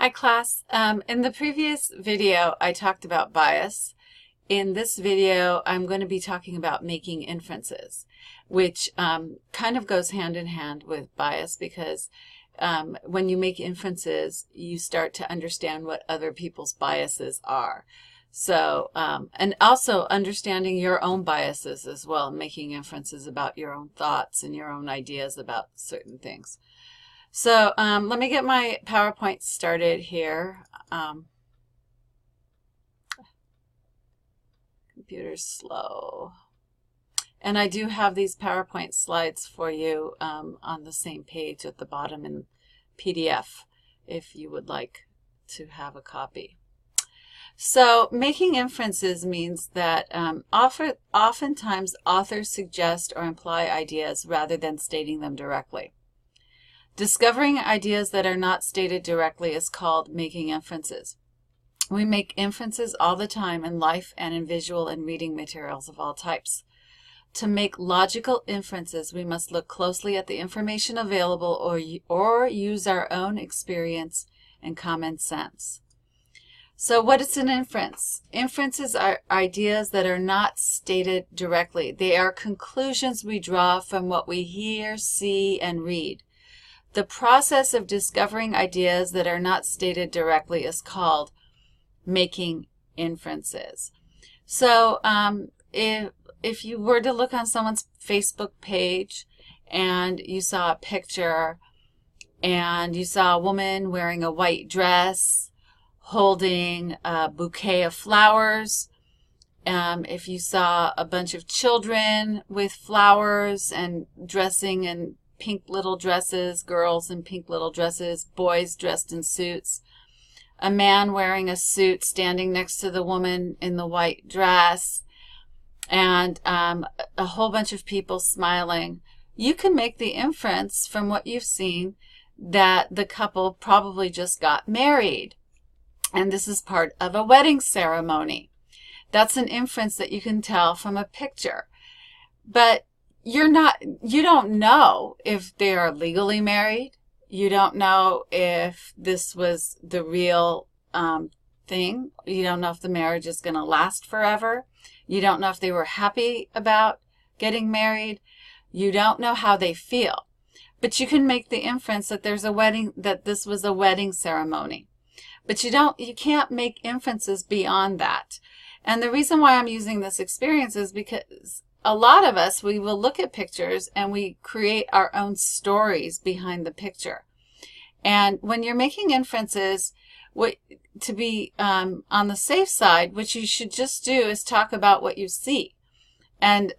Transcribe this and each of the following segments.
Hi class. In the previous video, I talked about bias. In this video, I'm going to be talking about making inferences, which kind of goes hand in hand with bias because when you make inferences, you start to understand what other people's biases are. So, and also understanding your own biases as well, making inferences about your own thoughts and your own ideas about certain things. So let me get my PowerPoint started here. Computer's slow. And I do have these PowerPoint slides for you on the same page at the bottom in PDF if you would like to have a copy. So making inferences means that oftentimes authors suggest or imply ideas rather than stating them directly. Discovering ideas that are not stated directly is called making inferences. We make inferences all the time in life and in visual and reading materials of all types. To make logical inferences, we must look closely at the information available or use our own experience and common sense. So what is an inference? Inferences are ideas that are not stated directly. They are conclusions we draw from what we hear, see, and read. The process of discovering ideas that are not stated directly is called making inferences. So if you were to look on someone's Facebook page and you saw a picture and you saw a woman wearing a white dress holding a bouquet of flowers, if you saw a bunch of children with flowers and dressing in pink little dresses, girls in pink little dresses, boys dressed in suits, a man wearing a suit standing next to the woman in the white dress, and a whole bunch of people smiling, you can make the inference from what you've seen that the couple probably just got married. And this is part of a wedding ceremony. That's an inference that you can tell from a picture. But you don't know if they are legally married. You don't know if this was the real thing. You don't know if the marriage is going to last forever. You don't know if they were happy about getting married. You don't know how they feel. But you can make the inference that there's a wedding, that this was a wedding ceremony. But you can't make inferences beyond that. And the reason why I'm using this experience is because a lot of us, we will look at pictures and we create our own stories behind the picture. And when you're making inferences, to be on the safe side, what you should just do is talk about what you see. And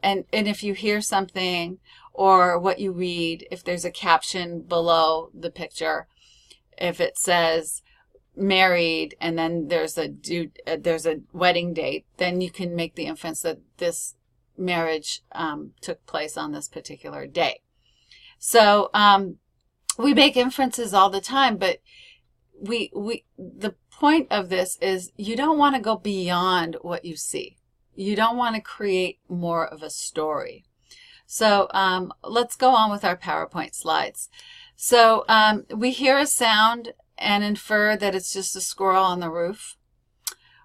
if you hear something or what you read, if there's a caption below the picture, if it says married and then there's a wedding date, then you can make the inference that this marriage took place on this particular day. So we make inferences all the time, but the point of this is you don't want to go beyond what you see. You don't want to create more of a story. So let's go on with our PowerPoint slides. So we hear a sound and infer that it's just a squirrel on the roof.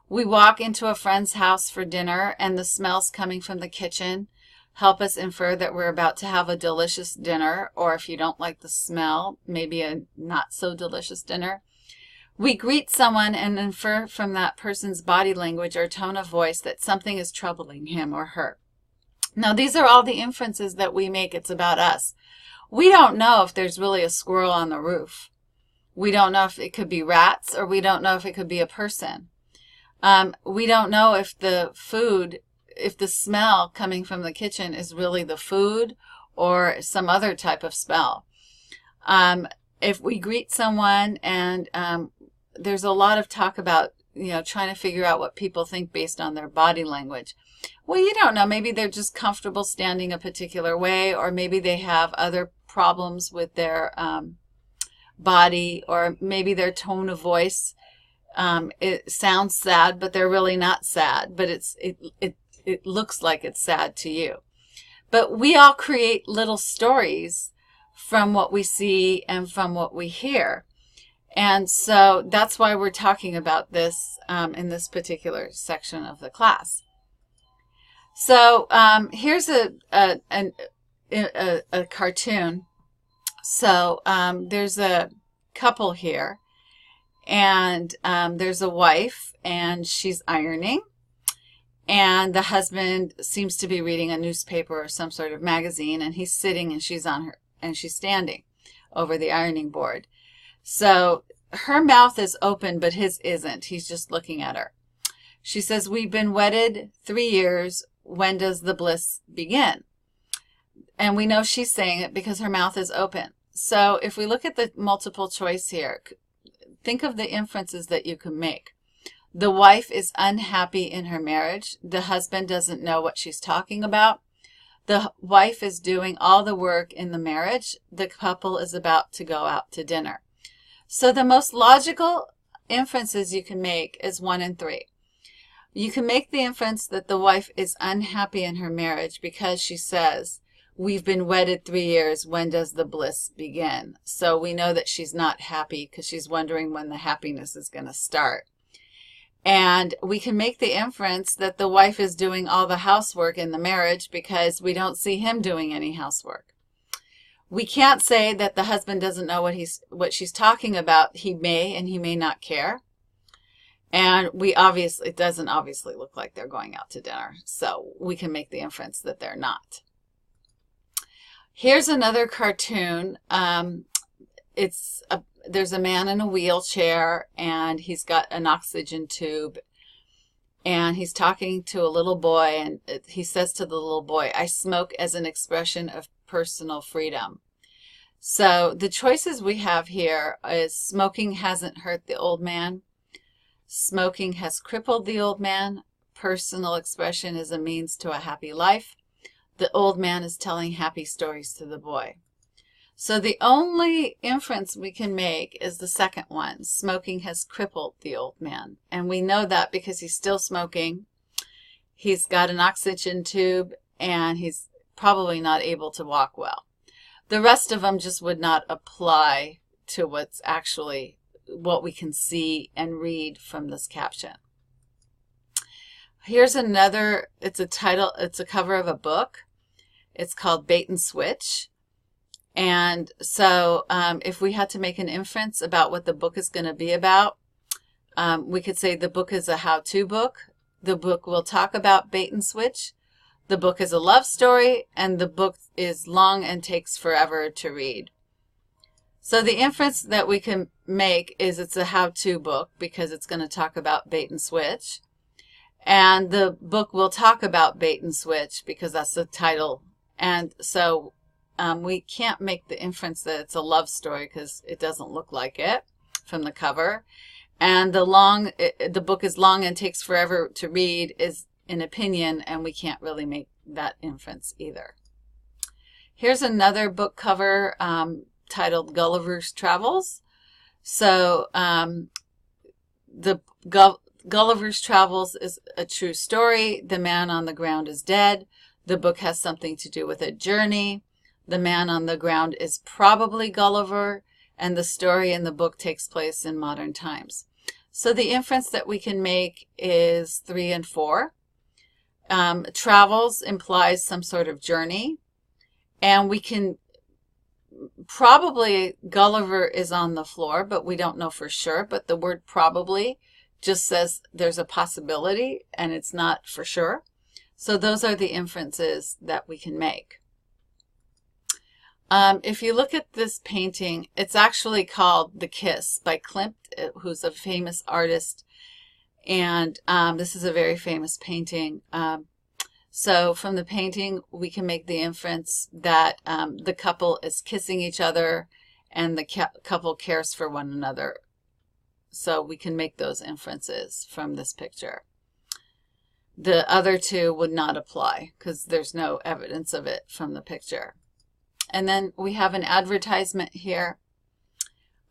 We walk into a friend's house for dinner and the smells coming from the kitchen help us infer that we're about to have a delicious dinner, or if you don't like the smell, maybe a not so delicious dinner. We greet someone and infer from that person's body language or tone of voice that something is troubling him or her. Now, these are all the inferences that we make. It's about us. We don't know if there's really a squirrel on the roof. We don't know if it could be rats, or we don't know if it could be a person. We don't know if the smell coming from the kitchen is really the food or some other type of smell. If we greet someone and there's a lot of talk about, trying to figure out what people think based on their body language. Well, you don't know. Maybe they're just comfortable standing a particular way, or maybe they have other problems with their body, or maybe their tone of voice. It sounds sad, but they're really not sad, but it looks like it's sad to you. But we all create little stories from what we see and from what we hear. And so that's why we're talking about this in this particular section of the class. So here's a cartoon. So there's a couple here, and there's a wife, and she's ironing, and the husband seems to be reading a newspaper or some sort of magazine, and he's sitting and she's standing over the ironing board. So her mouth is open, but his isn't. He's just looking at her. She says, "We've been wedded 3 years. When does the bliss begin?" And we know she's saying it because her mouth is open. So if we look at the multiple choice here, think of the inferences that you can make. The wife is unhappy in her marriage. The husband doesn't know what she's talking about. The wife is doing all the work in the marriage. The couple is about to go out to dinner. So the most logical inferences you can make is 1 and 3. You can make the inference that the wife is unhappy in her marriage because she says, "We've been wedded 3 years. When does the bliss begin?" So we know that she's not happy because she's wondering when the happiness is going to start. And we can make the inference that the wife is doing all the housework in the marriage because we don't see him doing any housework. We can't say that the husband doesn't know what she's talking about. He may and he may not care. And it doesn't obviously look like they're going out to dinner. So we can make the inference that they're not. Here's another cartoon. There's a man in a wheelchair, and he's got an oxygen tube, and he's talking to a little boy, and he says to the little boy, "I smoke as an expression of personal freedom." So the choices we have here is smoking hasn't hurt the old man. Smoking has crippled the old man. Personal expression is a means to a happy life. The old man is telling happy stories to the boy. So the only inference we can make is the second one. Smoking has crippled the old man. And we know that because he's still smoking. He's got an oxygen tube, and he's probably not able to walk well. The rest of them just would not apply to what we can see and read from this caption. Here's another, it's a cover of a book. It's called Bait and Switch. And so if we had to make an inference about what the book is going to be about, we could say the book is a how-to book. The book will talk about bait and switch. The book is a love story, and the book is long and takes forever to read. So the inference that we can make is it's a how-to book because it's going to talk about bait and switch. And the book will talk about bait and switch because that's the title. And so we can't make the inference that it's a love story because it doesn't look like it from the cover. And the book is long and takes forever to read is an opinion, and we can't really make that inference either. Here's another book cover titled Gulliver's Travels. So Gulliver's Travels is a true story. The man on the ground is dead. The book has something to do with a journey. The man on the ground is probably Gulliver, and the story in the book takes place in modern times. So the inference that we can make is 3 and 4. Travels implies some sort of journey, and we can probably Gulliver is on the floor, but we don't know for sure. But the word probably just says there's a possibility, and it's not for sure. So those are the inferences that we can make. If you look at this painting, it's actually called The Kiss by Klimt, who's a famous artist. And this is a very famous painting. So from the painting, we can make the inference that the couple is kissing each other and the couple cares for one another. So we can make those inferences from this picture. The other two would not apply because there's no evidence of it from the picture. And then we have an advertisement here.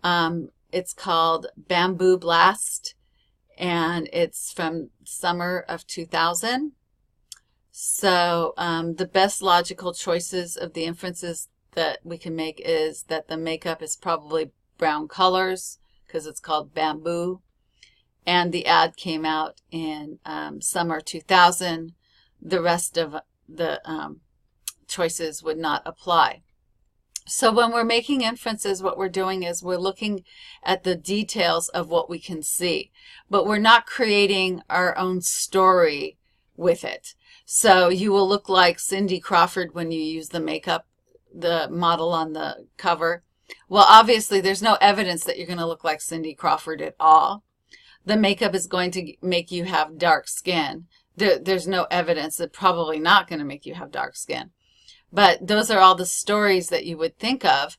It's called Bamboo Blast, and it's from summer of 2000. So the best logical choices of the inferences that we can make is that the makeup is probably brown colors because it's called Bamboo. And the ad came out in summer 2000. The rest of the choices would not apply. So when we're making inferences, what we're doing is we're looking at the details of what we can see, but we're not creating our own story with it. So you will look like Cindy Crawford when you use the makeup, the model on the cover. Well, obviously, there's no evidence that you're going to look like Cindy Crawford at all. The makeup is going to make you have dark skin. There's no evidence. It's probably not going to make you have dark skin. But those are all the stories that you would think of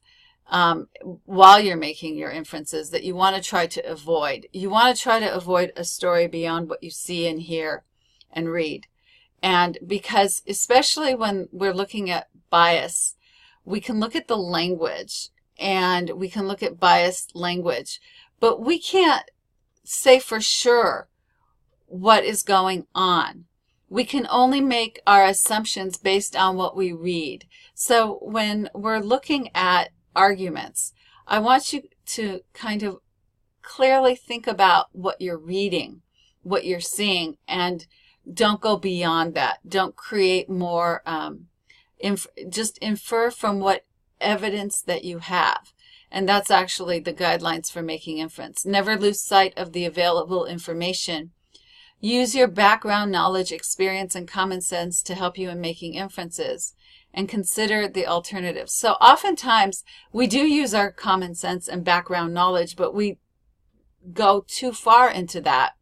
while you're making your inferences that you want to try to avoid. You want to try to avoid a story beyond what you see and hear and read. And because especially when we're looking at bias, we can look at the language and we can look at biased language, but we can't say for sure what is going on. We can only make our assumptions based on what we read. So when we're looking at arguments, I want you to kind of clearly think about what you're reading, what you're seeing, and don't go beyond that. Don't create more, just infer from what evidence that you have. And that's actually the guidelines for making inference. Never lose sight of the available information. Use your background knowledge, experience, and common sense to help you in making inferences, and consider the alternatives. So oftentimes we do use our common sense and background knowledge, but we go too far into that,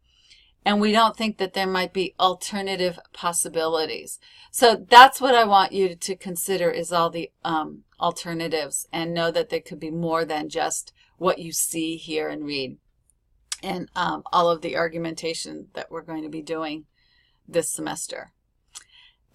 and we don't think that there might be alternative possibilities. So that's what I want you to consider, is all the alternatives, and know that there could be more than just what you see, hear, and read. And all of the argumentation that we're going to be doing this semester.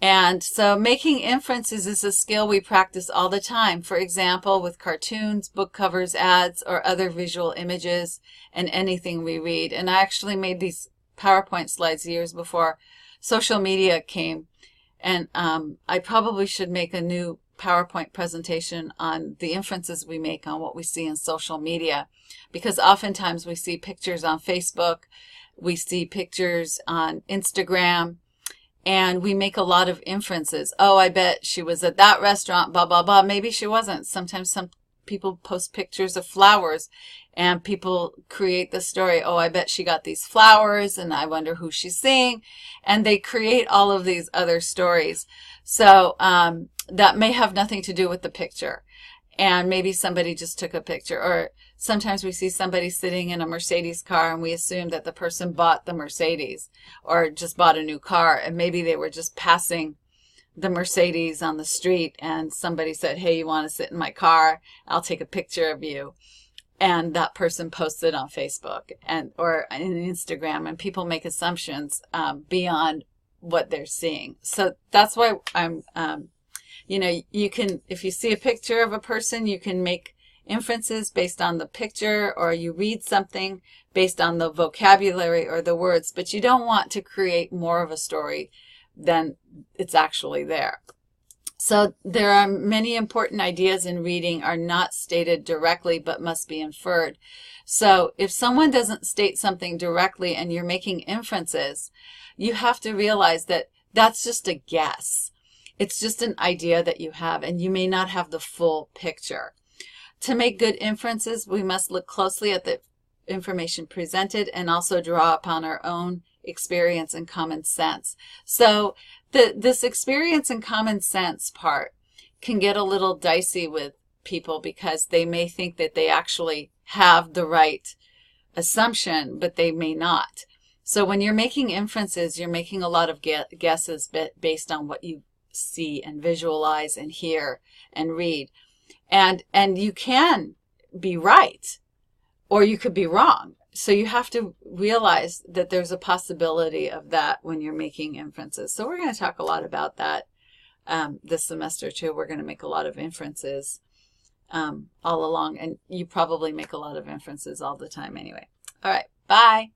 And so making inferences is a skill we practice all the time. For example, with cartoons, book covers, ads, or other visual images, and anything we read. And I actually made these PowerPoint slides years before social media came. And I probably should make a new PowerPoint presentation on the inferences we make on what we see in social media, because oftentimes we see pictures on Facebook, we see pictures on Instagram, and we make a lot of inferences. Oh, I bet she was at that restaurant, blah, blah, blah. Maybe she wasn't. Sometimes some people post pictures of flowers, and people create the story. Oh, I bet she got these flowers, and I wonder who she's seeing. And they create all of these other stories. So that may have nothing to do with the picture. And maybe somebody just took a picture. Or sometimes we see somebody sitting in a Mercedes car and we assume that the person bought the Mercedes or just bought a new car. And maybe they were just passing the Mercedes on the street and somebody said, hey, you want to sit in my car? I'll take a picture of you. And that person posted on Facebook or in Instagram. And people make assumptions beyond what they're seeing. So that's why I'm, you know, you can, if you see a picture of a person, you can make inferences based on the picture, or you read something based on the vocabulary or the words, but you don't want to create more of a story than it's actually there. So there are many important ideas in reading are not stated directly but must be inferred. So if someone doesn't state something directly and you're making inferences, you have to realize that that's just a guess. It's just an idea that you have, and you may not have the full picture. To make good inferences, we must look closely at the information presented and also draw upon our own experience and common sense. So this experience and common sense part can get a little dicey with people because they may think that they actually have the right assumption, but they may not. So when you're making inferences, you're making a lot of guesses based on what you see and visualize and hear and read. And you can be right, or you could be wrong. So you have to realize that there's a possibility of that when you're making inferences. So we're going to talk a lot about that this semester too. We're going to make a lot of inferences all along, and you probably make a lot of inferences all the time anyway. All right, bye.